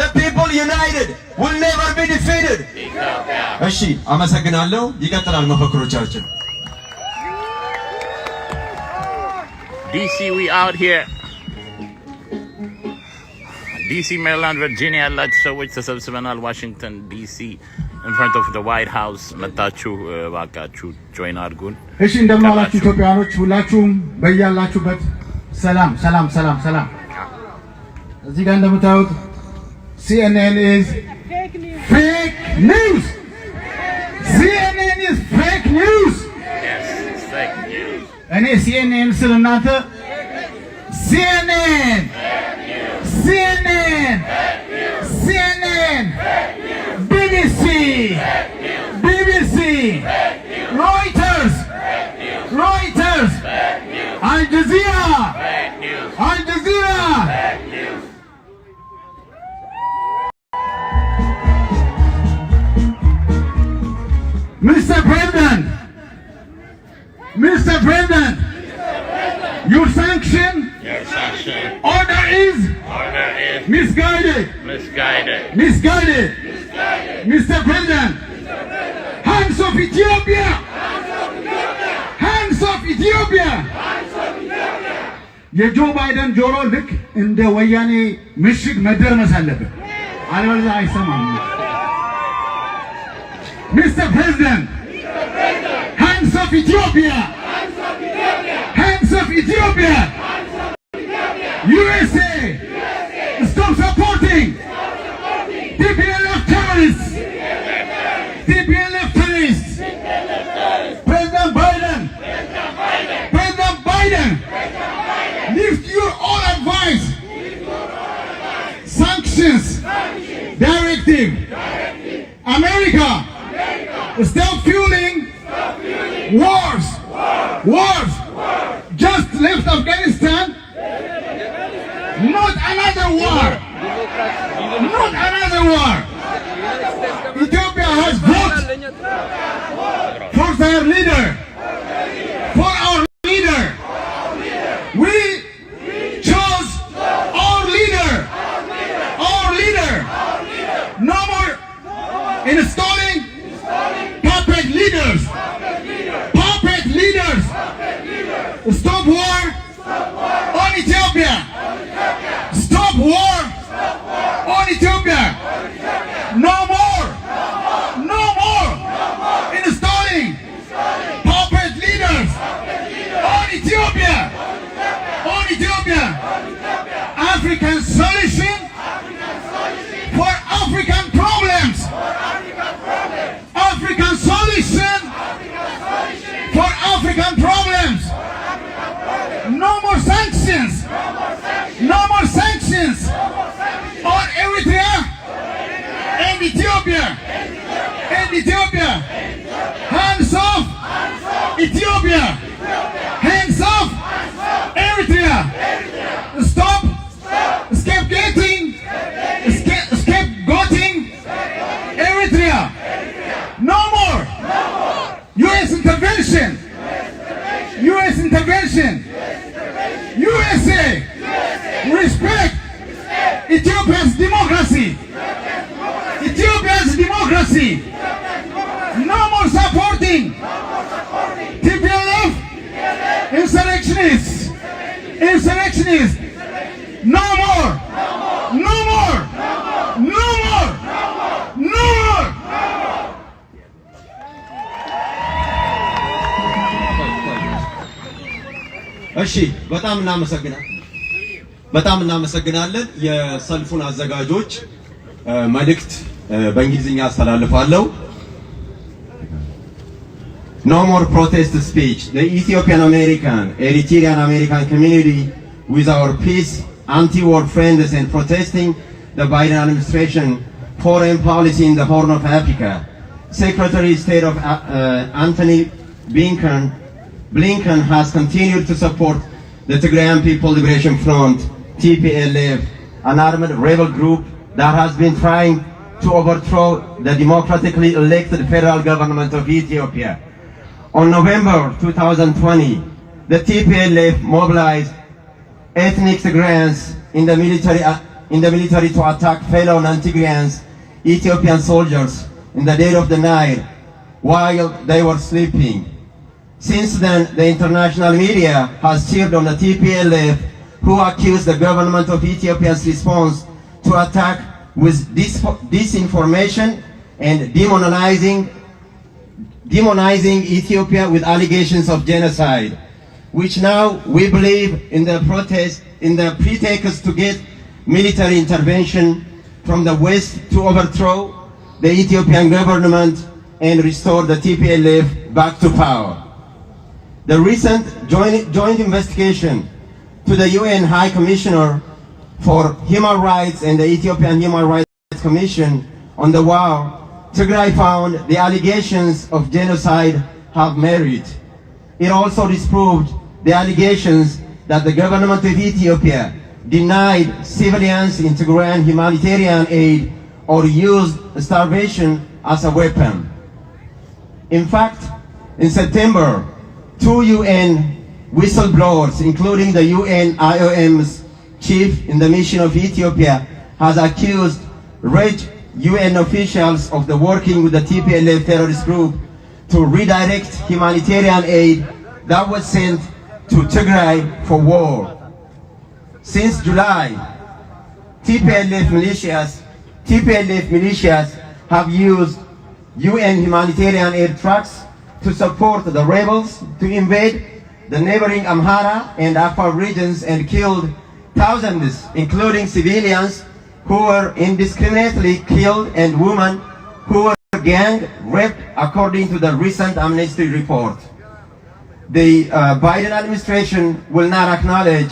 The people united will never be defeated. እሺ አመሰግናለሁ። ይቀጥላል መፈክሮቻችን። DC, we out here. DC, Maryland, Virginia ያላችሁ ሰዎች ተሰብስበናል። ዋሽንግተን DC in front of the Whitehouse መጣችሁ ባካችሁ ጆይን አድርጉን። እሺ እንደምን ዋላችሁ ኢትዮጵያኖች፣ ሁላችሁም በያላችሁበት ሰላም ሰላም ሰላም ሰላም። እዚህ ጋር እንደምታዩት CNN is fake news. CNN is fake news. Yes, it's fake news. እኔ CNN ስለ እናንተ CNN CNN CNN BBC BBC Reuters Al Jazeera Al Jazeera Mr. President, your sanction order is misguided. Mr. President, hands of Ethiopia. የጆ ባይደን ጆሮ ልክ እንደ ወያኔ ምሽግ መደርመስ አለበት፣ አለበለዚያ አይሰማም። Mr. President, hands of Ethiopia. USA, stop supporting TPLF terrorists. President Biden, lift your own advice. Sanctions directive. America, stop fueling wars. Just left Afghanistan. Not another war. Ethiopia has voted for their leader, for our leader. We chose our leader. No more installing puppet leaders. Stop war on Ethiopia. Stop war on Ethiopia. No more installing puppet leaders on Ethiopia. African solution for African problems. No more sanctions on Eritrea and Ethiopia. Hands off Ethiopia. Hands off Eritrea. Stop scapegoating Eritrea. No more US intervention. USA, respect Ethiopia's democracy. No more supporting TPLF insurrectionists. No more. እሺ በጣም እናመሰግናለን። የሰልፉን አዘጋጆች መልእክት በእንግሊዝኛ አስተላልፋለሁ። No more protest speech. The Ethiopian American, Eritrean American community with our peace, anti-war friends and protesting the Biden administration foreign policy in the Horn of Africa. Secretary of State of Anthony Blinken has continued to support the Tigrayan People Liberation Front, TPLF, an armed rebel group that has been trying to overthrow the democratically elected federal government of Ethiopia. On November 2020, the TPLF mobilized ethnic Tigrayans in the military in the military to attack fellow non-Tigrayans, Ethiopian soldiers, in the dead of the night while they were sleeping. Since then, the international media has cheered on the TPLF, who accused the government of Ethiopia's response to attack with disinformation and demonizing Ethiopia with allegations of genocide, which now we believe in the pretext to get military intervention from the West to overthrow the Ethiopian government and restore the TPLF back to power. The recent joint investigation to the UN High Commissioner for Human Rights and the Ethiopian Human Rights Commission on the war, Tigray found the allegations of genocide have merit. It also disproved the allegations that the government of Ethiopia denied civilians in Tigrayan humanitarian aid or used starvation as a weapon. In fact, in September, 2 UN whistleblowers, including the UN IOM's chief in the mission of Ethiopia, has accused red UN officials of the working with the TPLF terrorist group to redirect humanitarian aid that was sent to Tigray for war. Since July, TPLF militias have used UN humanitarian aid trucks to support the rebels to invade the neighboring Amhara and Afar regions and killed thousands, including civilians who were indiscriminately killed and women who were gang raped, according to the recent Amnesty report. The Biden administration will not acknowledge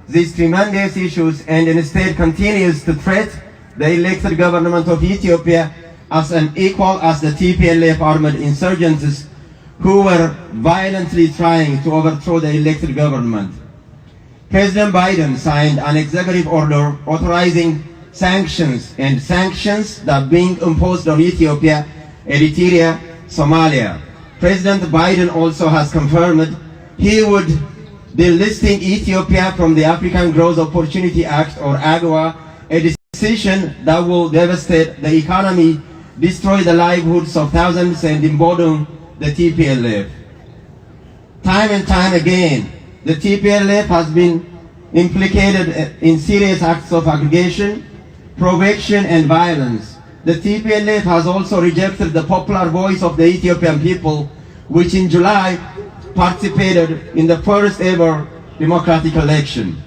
these tremendous issues and instead continues to treat the elected government of Ethiopia as unequal as the TPLF armed insurgents who were violently trying to overthrow the elected government. President Biden signed an executive order authorizing sanctions that being imposed on Ethiopia, Eritrea, Somalia. President Biden also has confirmed he would be listing Ethiopia from the African Growth Opportunity Act, or AGOA, a decision that will devastate the economy, destroy the livelihoods of thousands, and embolden the TPLF. Time and time again, the TPLF has been implicated in serious acts of aggregation, provocation, and violence. The TPLF has also rejected the popular voice of the Ethiopian people, which in July participated in the first ever democratic election.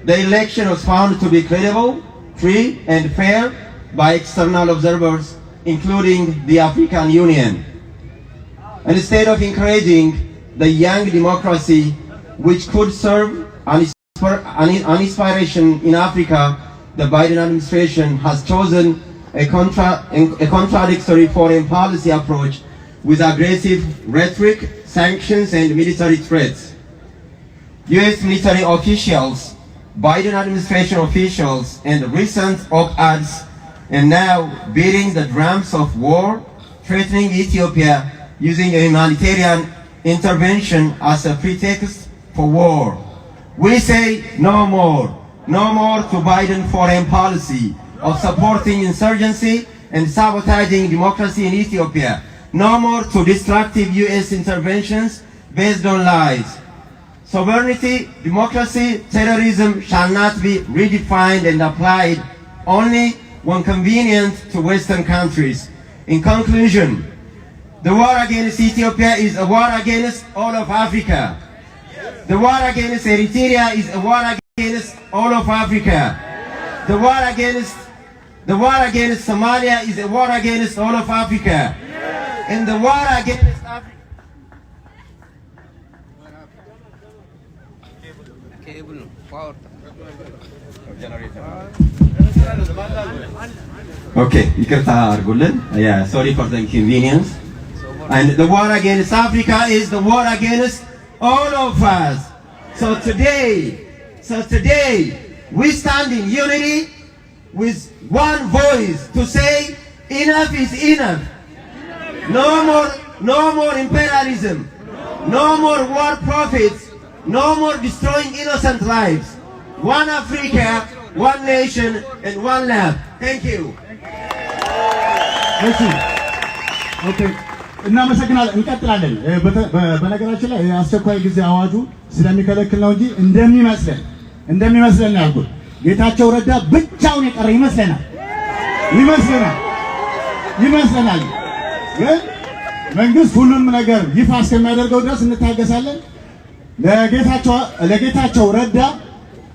The election was found to be credible, free, and fair by external observers, including the African Union. Instead of encouraging the young democracy, which could serve an inspiration in Africa, the Biden administration has chosen a contradictory foreign policy approach with aggressive rhetoric, sanctions, and military threats. U.S. military officials, Biden administration officials, and recent op-eds, and now beating the drums of war, threatening Ethiopia using a humanitarian intervention as a pretext for war. We say no more to Biden foreign policy of supporting insurgency and sabotaging democracy in Ethiopia. No more to destructive U.S. interventions based on lies. Sovereignty, democracy, terrorism shall not be redefined and applied only when convenient to Western countries. In conclusion, the war against Ethiopia is a war against all of Africa. The war against Eritrea is a war against all of Africa. The war against Somalia is a war against all of Africa. And the war against Africa. Okay, ይቅርታ አድርጉልን. Yeah, sorry for the inconvenience. And the war against Africa is the war against all of us. So today, we stand in unity with one voice to say enough is enough. No more imperialism. No more war profits. No more destroying innocent lives. One Africa, one nation, and one land. Thank you. Okay. እናመሰግናለን። እንቀጥላለን። በነገራችን ላይ የአስቸኳይ ጊዜ አዋጁ ስለሚከለክል ነው እንጂ እንደሚመስለን ያልኩት ጌታቸው ረዳ ብቻውን የቀረ ይመስለናል። ግን መንግስት ሁሉንም ነገር ይፋ እስከሚያደርገው ድረስ እንታገሳለን። ለጌታቸው ረዳ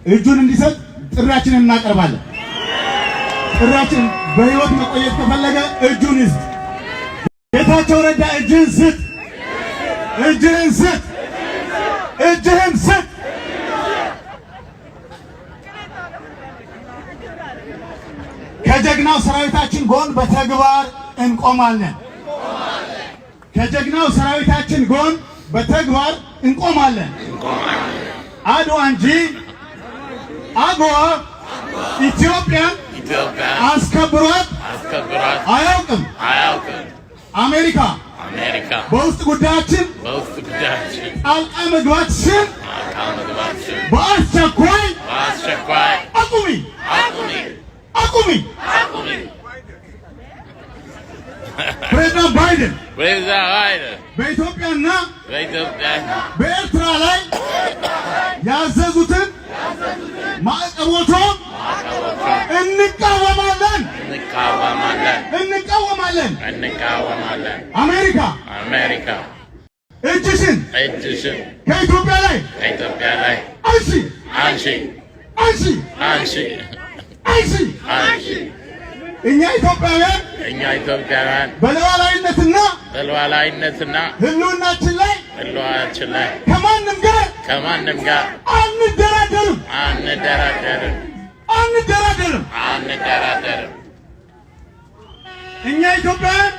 እጁን እንዲሰጥ ጥሪያችንን እናቀርባለን። ጥሪያችን በህይወት መቆየት ከፈለገ እጁን ይስጥ። ጌታቸው ረዳ እጅህን ስጥ። ከጀግናው ሰራዊታችን ጎን በተግባር እንቆማለን። አድዋ እንጂ አገዋ ኢትዮጵያን አስከብሯት አያውቅም። አሜሪካ በውስጥ ጉዳያችን ጣልቃ መግባትሽን በአስቸኳይ አቁሚ። ፕሬዝዳንት ባይደን በኢትዮጵያና በኤርትራ ላይ ያዘዙትን ማዕቀቦችን እንቃወማለን። አሜሪካ እጅሽን ከኢትዮጵያ ላይ አንሺ። እኛ ኢትዮጵያውያን በሉዓላዊነትና ህልውናችን ላይ ከማንም ጋር አንደራደርም። እኛ ኢትዮጵያውያን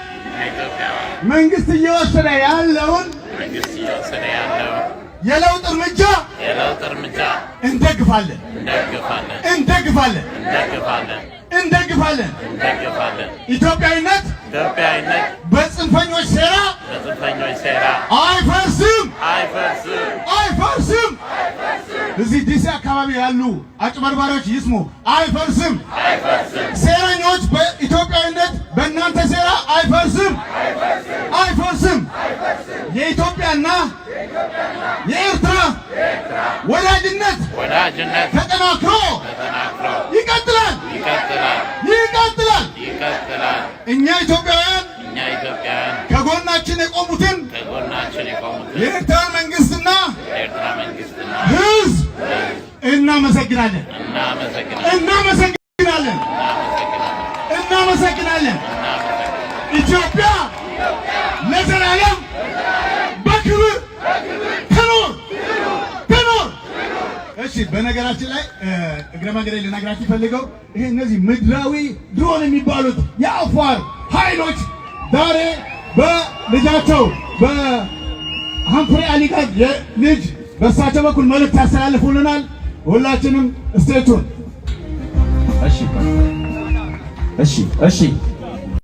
መንግስት እየወሰደ ያለውን የለውጥ እርምጃ እንደግፋለን። ኢትዮጵያዊነት በጽንፈኞች ሴራ አይፈርስም። እዚህ ዲሲ አካባቢ ያሉ አጭበርባሪዎች ይስሙ፣ አይፈርስም። ሴረኞች በኢትዮጵያዊነት በእናንተ ሴራ አይፈርስም። የኢትዮጵያና የኤርትራ ወዳጅነት ተጠናክሮ ይቀጥላል። እኛ ኢትዮጵያውያን ከጎናችን የቆሙትን የኤርትራ መንግስትና ህዝብ እናመሰግናለን። ኢትዮጵያ ለዘላለም በክብር ትኑር። እሺ፣ በነገራችን ላይ እግረ መንገድ ልነግራችሁ ፈልገው ይሄ እነዚህ ምድራዊ ድሮን የሚባሉት የአፋር ኃይሎች ዛሬ በልጃቸው በሀምፍሬ አሊጋዝ ልጅ በእሳቸው በኩል መልእክት ያስተላልፉልናል። ሁላችንም ስቴቱን እሺ